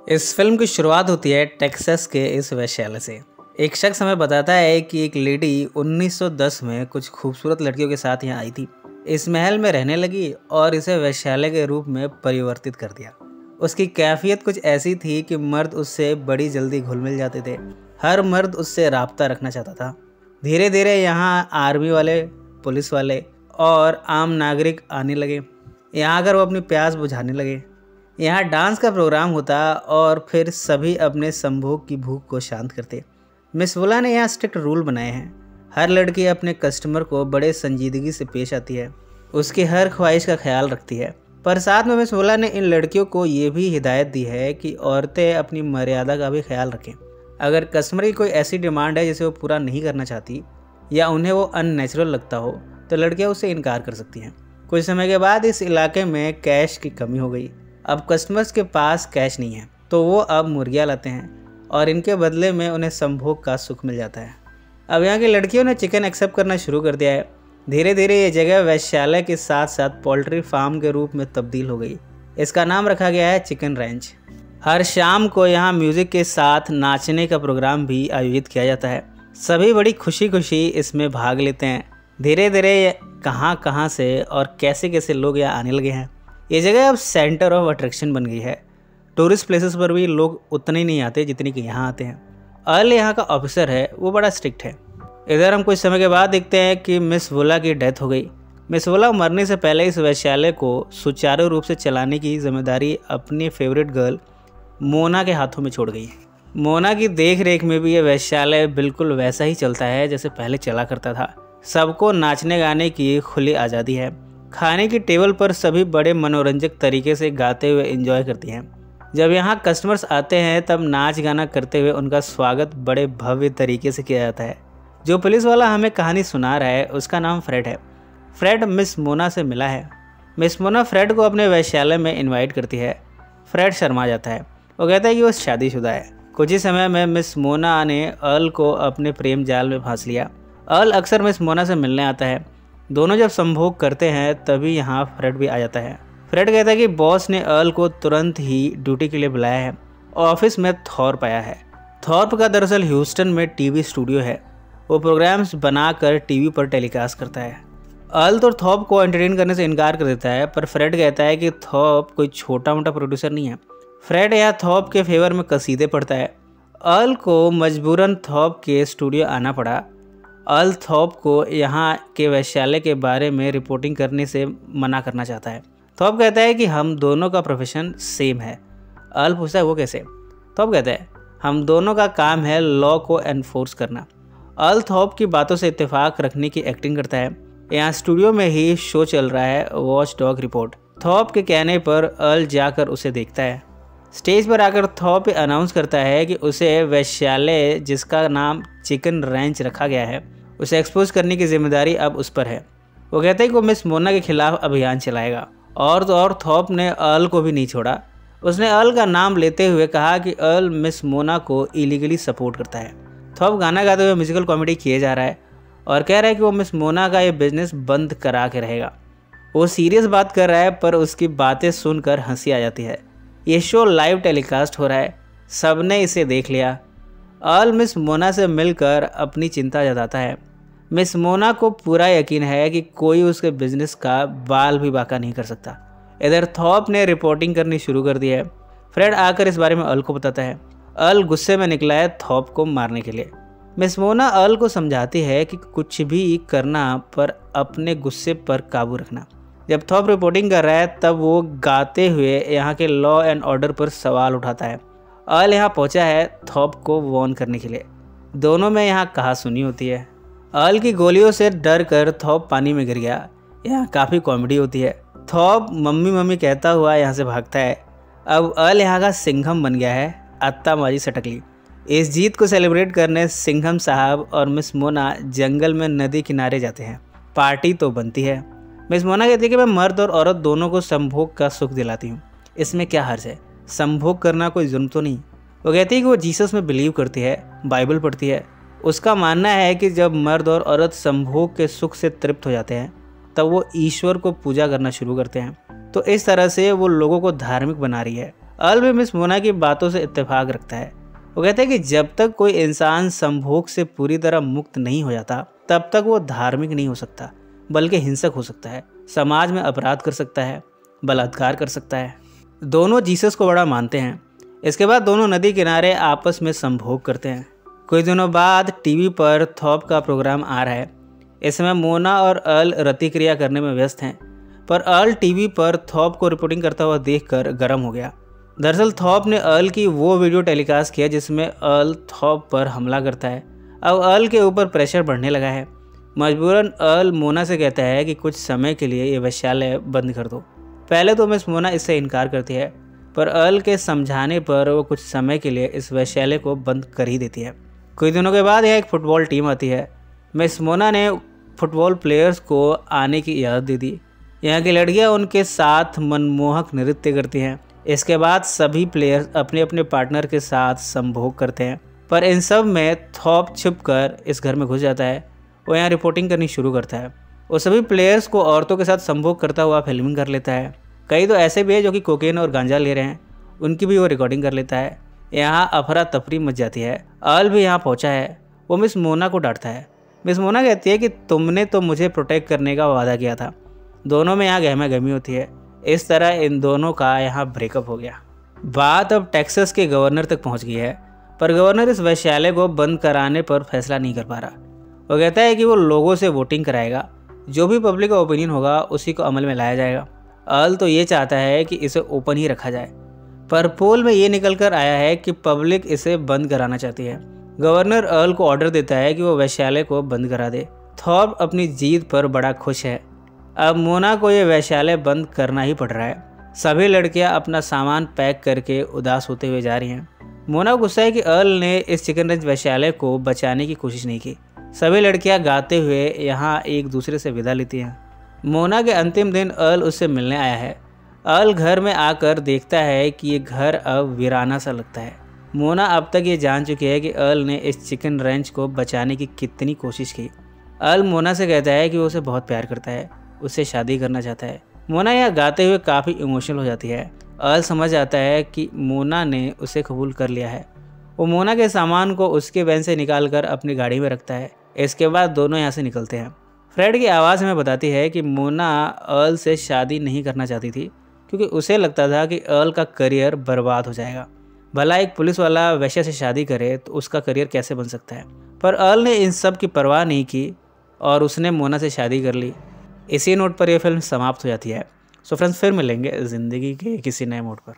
इस फिल्म की शुरुआत होती है टेक्सास के इस वेश्यालय से। एक शख्स हमें बताता है कि एक लेडी 1910 में कुछ खूबसूरत लड़कियों के साथ यहाँ आई थी, इस महल में रहने लगी और इसे वेश्यालय के रूप में परिवर्तित कर दिया। उसकी कैफियत कुछ ऐसी थी कि मर्द उससे बड़ी जल्दी घुल मिल जाते थे। हर मर्द उससे राब्ता रखना चाहता था। धीरे धीरे यहाँ आर्मी वाले, पुलिस वाले और आम नागरिक आने लगे। यहाँ आकर वो अपनी प्यास बुझाने लगे। यहाँ डांस का प्रोग्राम होता और फिर सभी अपने संभोग की भूख को शांत करते। मिस वुला ने यहाँ स्ट्रिक्ट रूल बनाए हैं। हर लड़की अपने कस्टमर को बड़े संजीदगी से पेश आती है, उसकी हर ख्वाहिश का ख्याल रखती है। पर साथ में मिस वुला ने इन लड़कियों को ये भी हिदायत दी है कि औरतें अपनी मर्यादा का भी ख्याल रखें। अगर कस्टमर की कोई ऐसी डिमांड है जिसे वो पूरा नहीं करना चाहती या उन्हें वो अननेचुरल लगता हो तो लड़कियाँ उससे इनकार कर सकती हैं। कुछ समय के बाद इस इलाके में कैश की कमी हो गई। अब कस्टमर्स के पास कैश नहीं है तो वो अब मुर्गियाँ लाते हैं और इनके बदले में उन्हें संभोग का सुख मिल जाता है। अब यहाँ की लड़कियों ने चिकन एक्सेप्ट करना शुरू कर दिया है। धीरे धीरे ये जगह वैश्यालय के साथ साथ पोल्ट्री फार्म के रूप में तब्दील हो गई। इसका नाम रखा गया है चिकन रैंच। हर शाम को यहाँ म्यूज़िक के साथ नाचने का प्रोग्राम भी आयोजित किया जाता है। सभी बड़ी खुशी खुशी इसमें भाग लेते हैं। धीरे धीरे कहाँ कहाँ से और कैसे कैसे लोग यहाँ आने लगे हैं। ये जगह अब सेंटर ऑफ अट्रैक्शन बन गई है। टूरिस्ट प्लेसेस पर भी लोग उतने ही नहीं आते जितने कि यहाँ आते हैं। अर्ल यहाँ का ऑफिसर है, वो बड़ा स्ट्रिक्ट है। इधर हम कुछ समय के बाद देखते हैं कि मिस वुला की डेथ हो गई। मिस वुला मरने से पहले इस वैश्यालय को सुचारू रूप से चलाने की जिम्मेदारी अपनी फेवरेट गर्ल मोना के हाथों में छोड़ गई। मोना की देख रेख में भी ये वैश्यालय बिल्कुल वैसा ही चलता है जैसे पहले चला करता था। सबको नाचने गाने की खुली आज़ादी है। खाने की टेबल पर सभी बड़े मनोरंजक तरीके से गाते हुए एंजॉय करती हैं। जब यहाँ कस्टमर्स आते हैं तब नाच गाना करते हुए उनका स्वागत बड़े भव्य तरीके से किया जाता है। जो पुलिस वाला हमें कहानी सुना रहा है उसका नाम फ्रेड है। फ्रेड मिस मोना से मिला है। मिस मोना फ्रेड को अपने वैश्यालय में इन्वाइट करती है। फ्रेड शर्मा जाता है। वो कहता है कि वो शादीशुदा है। कुछ ही समय में मिस मोना ने अर्ल को अपने प्रेम जाल में फंस लिया। अर्ल अक्सर मिस मोना से मिलने आता है। दोनों जब संभोग करते हैं तभी यहाँ फ्रेड भी आ जाता है। फ्रेड कहता है कि बॉस ने अर्ल को तुरंत ही ड्यूटी के लिए बुलाया है। ऑफिस में थॉर्प आया है। थॉर्प का दरअसल ह्यूस्टन में टीवी स्टूडियो है। वो प्रोग्राम्स बनाकर टीवी पर टेलीकास्ट करता है। अर्ल तो थॉर्प को एंटरटेन करने से इनकार कर देता है, पर फ्रेड कहता है कि थॉर्प कोई छोटा मोटा प्रोड्यूसर नहीं है। फ्रेड यहाँ थॉर्प के फेवर में कसीदे पढ़ता है। अर्ल को मजबूरन थॉर्प के स्टूडियो आना पड़ा। अर्ल थॉर्प को यहाँ के वैश्यालय के बारे में रिपोर्टिंग करने से मना करना चाहता है। थॉर्प कहता है कि हम दोनों का प्रोफेशन सेम है। अर्ल पूछता है वो कैसे? थॉर्प कहता है हम दोनों का काम है लॉ को एनफोर्स करना। अर्ल थॉर्प की बातों से इत्तेफाक रखने की एक्टिंग करता है। यहाँ स्टूडियो में ही शो चल रहा है वॉच डॉग रिपोर्ट। थॉर्प के कहने पर अर्ल जाकर उसे देखता है। स्टेज पर आकर थॉर्प अनाउंस करता है कि उसे वैश्यालय जिसका नाम चिकन रैंच रखा गया है उसे एक्सपोज करने की जिम्मेदारी अब उस पर है। वो कहते हैं कि वो मिस मोना के खिलाफ अभियान चलाएगा। और तो और थॉर्प ने अर्ल को भी नहीं छोड़ा। उसने अर्ल का नाम लेते हुए कहा कि अर्ल मिस मोना को इलीगली सपोर्ट करता है। थॉर्प गाना गाते हुए म्यूजिकल कॉमेडी किए जा रहा है और कह रहा है कि वो मिस मोना का ये बिजनेस बंद करा के रहेगा। वो सीरियस बात कर रहा है पर उसकी बातें सुनकर हंसी आ जाती है। ये शो लाइव टेलीकास्ट हो रहा है। सबने इसे देख लिया। अर्ल मिस मोना से मिलकर अपनी चिंता जताता है। मिस मोना को पूरा यकीन है कि कोई उसके बिजनेस का बाल भी बाका नहीं कर सकता। इधर थॉर्प ने रिपोर्टिंग करनी शुरू कर दी है। फ्रेड आकर इस बारे में अर्ल को बताता है। अर्ल गुस्से में निकला है थॉर्प को मारने के लिए। मिस मोना अर्ल को समझाती है कि कुछ भी करना पर अपने गुस्से पर काबू रखना। जब थॉर्प रिपोर्टिंग कर रहा है तब वो गाते हुए यहाँ के लॉ एंड ऑर्डर पर सवाल उठाता है। अर्ल यहाँ पहुँचा है थॉर्प को वॉर्न करने के लिए। दोनों में यहाँ कहा सुनी होती है। अर्ल की गोलियों से डर कर थॉर्प पानी में गिर गया। यहाँ काफ़ी कॉमेडी होती है। थॉर्प मम्मी मम्मी कहता हुआ यहाँ से भागता है। अब अर्ल यहाँ का सिंघम बन गया है। अत्ता मारी सटकली। इस जीत को सेलिब्रेट करने सिंघम साहब और मिस मोना जंगल में नदी किनारे जाते हैं। पार्टी तो बनती है। मिस मोना कहती है कि मैं मर्द और औरत दोनों को संभोग का सुख दिलाती हूँ, इसमें क्या हर्ज है? संभोग करना कोई जुर्म तो नहीं। वो कहती है कि वो जीसस में बिलीव करती है, बाइबल पढ़ती है। उसका मानना है कि जब मर्द और औरत संभोग के सुख से तृप्त हो जाते हैं तब वो ईश्वर को पूजा करना शुरू करते हैं। तो इस तरह से वो लोगों को धार्मिक बना रही है। अर्ल भी मिस मोना की बातों से इत्तेफाक रखता है। वो कहता है कि जब तक कोई इंसान संभोग से पूरी तरह मुक्त नहीं हो जाता तब तक वो धार्मिक नहीं हो सकता, बल्कि हिंसक हो सकता है, समाज में अपराध कर सकता है, बलात्कार कर सकता है। दोनों जीसस को बड़ा मानते हैं। इसके बाद दोनों नदी किनारे आपस में संभोग करते हैं। कुछ दिनों बाद टीवी पर थॉप का प्रोग्राम आ रहा है। इस समय मोना और अर्ल रति क्रिया करने में व्यस्त हैं, पर अर्ल टीवी पर थॉप को रिपोर्टिंग करता हुआ देखकर गर्म हो गया। दरअसल थॉप ने अर्ल की वो वीडियो टेलीकास्ट किया जिसमें अर्ल थॉप पर हमला करता है। अब अर्ल के ऊपर प्रेशर बढ़ने लगा है। मजबूरन अर्ल मोना से कहता है कि कुछ समय के लिए ये वेश्यालय बंद कर दो। पहले तो मिस मोना इससे इनकार करती है, पर अर्ल के समझाने पर वो कुछ समय के लिए इस वेश्यालय को बंद कर ही देती है। कुछ दिनों के बाद यहाँ एक फुटबॉल टीम आती है। मिस मोना ने फुटबॉल प्लेयर्स को आने की इजाज़त दे दी। यहाँ की लड़कियाँ उनके साथ मनमोहक नृत्य करती हैं। इसके बाद सभी प्लेयर्स अपने अपने पार्टनर के साथ संभोग करते हैं, पर इन सब में थॉप छिपकर इस घर में घुस जाता है। वो यहाँ रिपोर्टिंग करनी शुरू करता है। वो सभी प्लेयर्स को औरतों के साथ संभोग करता हुआ फिल्मिंग कर लेता है। कई तो ऐसे भी है जो कि कोकेन और गांजा ले रहे हैं, उनकी भी वो रिकॉर्डिंग कर लेता है। यहाँ अफरा तफरी मच जाती है। अर्ल भी यहाँ पहुँचा है। वो मिस मोना को डांटता है। मिस मोना कहती है कि तुमने तो मुझे प्रोटेक्ट करने का वादा किया था। दोनों में यहाँ गहमा गहमी होती है। इस तरह इन दोनों का यहाँ ब्रेकअप हो गया। बात अब टेक्सास के गवर्नर तक पहुँच गई है, पर गवर्नर इस वेश्यालय को बंद कराने पर फैसला नहीं कर पा रहा। वो कहता है कि वो लोगों से वोटिंग कराएगा, जो भी पब्लिक का ओपिनियन होगा उसी को अमल में लाया जाएगा। अर्ल तो ये चाहता है कि इसे ओपन ही रखा जाए, पर पोल में ये निकल कर आया है कि पब्लिक इसे बंद कराना चाहती है। गवर्नर अर्ल को ऑर्डर देता है कि वो वेश्यालय को बंद करा दे। थॉर्प अपनी जीत पर बड़ा खुश है। अब मोना को ये वेश्यालय बंद करना ही पड़ रहा है। सभी लड़कियां अपना सामान पैक करके उदास होते हुए जा रही हैं। मोना को गुस्सा है कि अर्ल ने इस चिकन रंच वेश्यालय को बचाने की कोशिश नहीं की। सभी लड़कियां गाते हुए यहाँ एक दूसरे से विदा लेती हैं। मोना के अंतिम दिन अर्ल उससे मिलने आया है। अर्ल घर में आकर देखता है कि ये घर अब वीराना सा लगता है। मोना अब तक ये जान चुकी है कि अर्ल ने इस चिकन रैंच को बचाने की कितनी कोशिश की। अर्ल मोना से कहता है कि वो उसे बहुत प्यार करता है, उससे शादी करना चाहता है। मोना यह गाते हुए काफ़ी इमोशनल हो जाती है। अर्ल समझ आता है कि मोना ने उसे कबूल कर लिया है। वो मोना के सामान को उसके वैन से निकालकर अपनी गाड़ी में रखता है। इसके बाद दोनों यहाँ से निकलते हैं। फ्रेड की आवाज़ हमें बताती है कि मोना अर्ल से शादी नहीं करना चाहती थी, क्योंकि उसे लगता था कि अर्ल का करियर बर्बाद हो जाएगा। भला एक पुलिस वाला वैश्या से शादी करे तो उसका करियर कैसे बन सकता है। पर अर्ल ने इन सब की परवाह नहीं की और उसने मोना से शादी कर ली। इसी नोट पर यह फिल्म समाप्त हो जाती है। सो फ्रेंड्स, फिर मिलेंगे ज़िंदगी के किसी नए मोड पर।